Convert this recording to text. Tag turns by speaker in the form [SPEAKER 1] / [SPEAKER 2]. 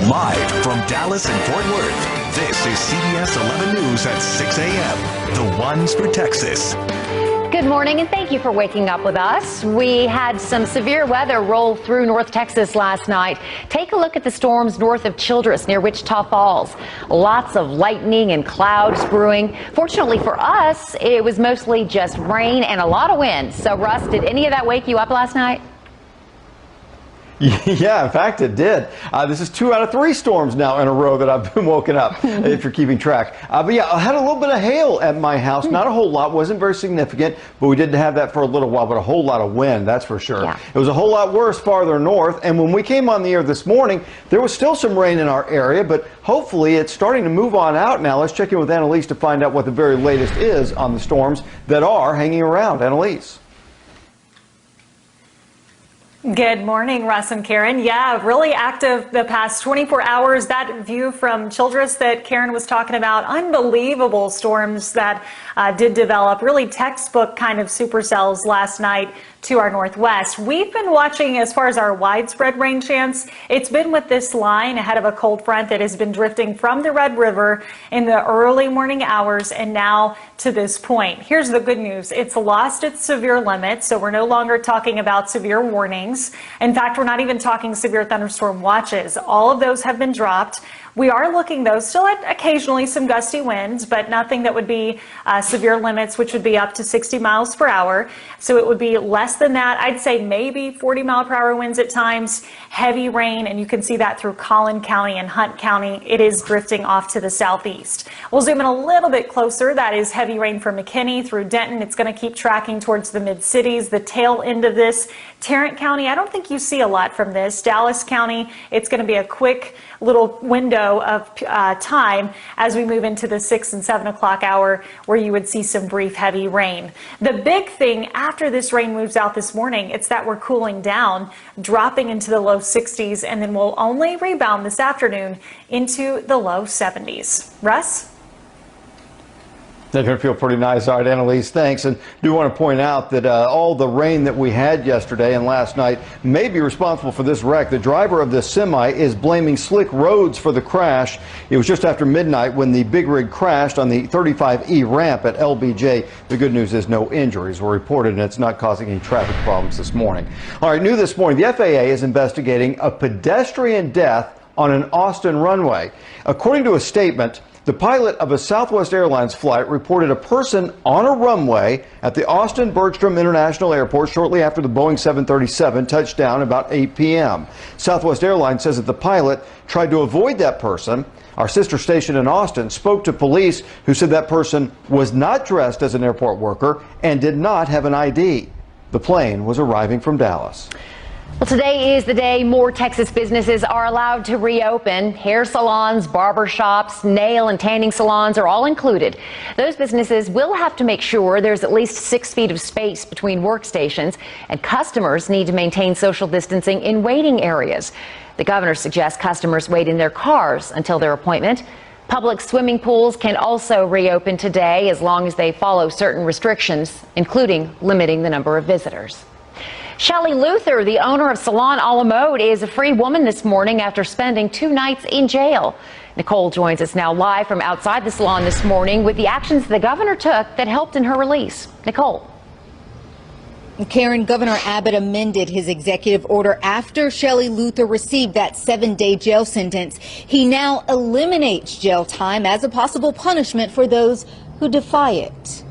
[SPEAKER 1] Live from Dallas and Fort Worth, this is CBS 11 News at 6 a.m. The ones for Texas.
[SPEAKER 2] Good morning, and thank you for waking up with us. We had some severe weather roll through North Texas last night. Take a look at the storms north of Childress near Wichita Falls. Lots of lightning and clouds brewing. Fortunately for us, it was mostly just rain and a lot of wind. So, Russ, did any of that wake you up last night?
[SPEAKER 3] Yeah, in fact, it did. This is 2 out of 3 storms now in a row that I've been woken up, if you're keeping track. But yeah, I had a little bit of hail at my house. Not a whole lot, wasn't very significant, but we did have that for a little while, but a whole lot of wind, that's for sure.
[SPEAKER 2] Yeah.
[SPEAKER 3] It was a whole lot worse farther north, and when we came on the air this morning, there was still some rain in our area, but hopefully it's starting to move on out now. Let's check in with Annalise to find out what the very latest is on the storms that are hanging around. Annalise.
[SPEAKER 4] Good morning, Russ and Karen. Yeah, really active the past 24 hours. That view from Childress that Karen was talking about, unbelievable storms that did develop, really textbook kind of supercells last night to our northwest. We've been watching as far as our widespread rain chance. It's been with this line ahead of a cold front that has been drifting from the Red River in the early morning hours and now to this point. Here's the good news. It's lost its severe limit, so we're no longer talking about severe warnings. In fact, we're not even talking severe thunderstorm watches. All of those have been dropped. We are looking, though, still at occasionally some gusty winds, but nothing that would be severe limits, which would be up to 60 miles per hour. So it would be less than that. I'd say maybe 40-mile-per-hour winds at times, heavy rain, and you can see that through Collin County and Hunt County. It is drifting off to the southeast. We'll zoom in a little bit closer. That is heavy rain from McKinney through Denton. It's going to keep tracking towards the mid-cities. The tail end of this, Tarrant County, I don't think you see a lot from this. Dallas County, it's going to be a quick little window of time as we move into the 6 and 7 o'clock hour where you would see some brief heavy rain. The big thing after this rain moves out this morning, it's that we're cooling down, dropping into the low 60s, and then we'll only rebound this afternoon into the low 70s. Russ?
[SPEAKER 3] They're going to feel pretty nice. All right, Annalise, thanks. And do want to point out that all the rain that we had yesterday and last night may be responsible for this wreck. The driver of this semi is blaming slick roads for the crash. It was just after midnight when the big rig crashed on the 35E ramp at LBJ. The good news is no injuries were reported, and it's not causing any traffic problems this morning. All right, new this morning, the FAA is investigating a pedestrian death on an Austin runway. According to a statement, the pilot of a Southwest Airlines flight reported a person on a runway at the Austin Bergstrom International Airport shortly after the Boeing 737 touched down about 8 p.m. Southwest Airlines says that the pilot tried to avoid that person. Our sister station in Austin spoke to police who said that person was not dressed as an airport worker and did not have an ID. The plane was arriving from Dallas.
[SPEAKER 2] Well, today is the day more Texas businesses are allowed to reopen. Hair salons, barber shops, nail and tanning salons are all included. Those businesses will have to make sure there's at least 6 feet of space between workstations, and customers need to maintain social distancing in waiting areas. The governor suggests customers wait in their cars until their appointment. Public swimming pools can also reopen today as long as they follow certain restrictions, including limiting the number of visitors. Shelley Luther, the owner of Salon a la Mode, is a free woman this morning after spending 2 nights in jail. Nicole joins us now live from outside the salon this morning with the actions the governor took that helped in her release. Nicole.
[SPEAKER 5] Karen, Governor Abbott amended his executive order after Shelley Luther received that 7-day jail sentence. He now eliminates jail time as a possible punishment for those who defy it.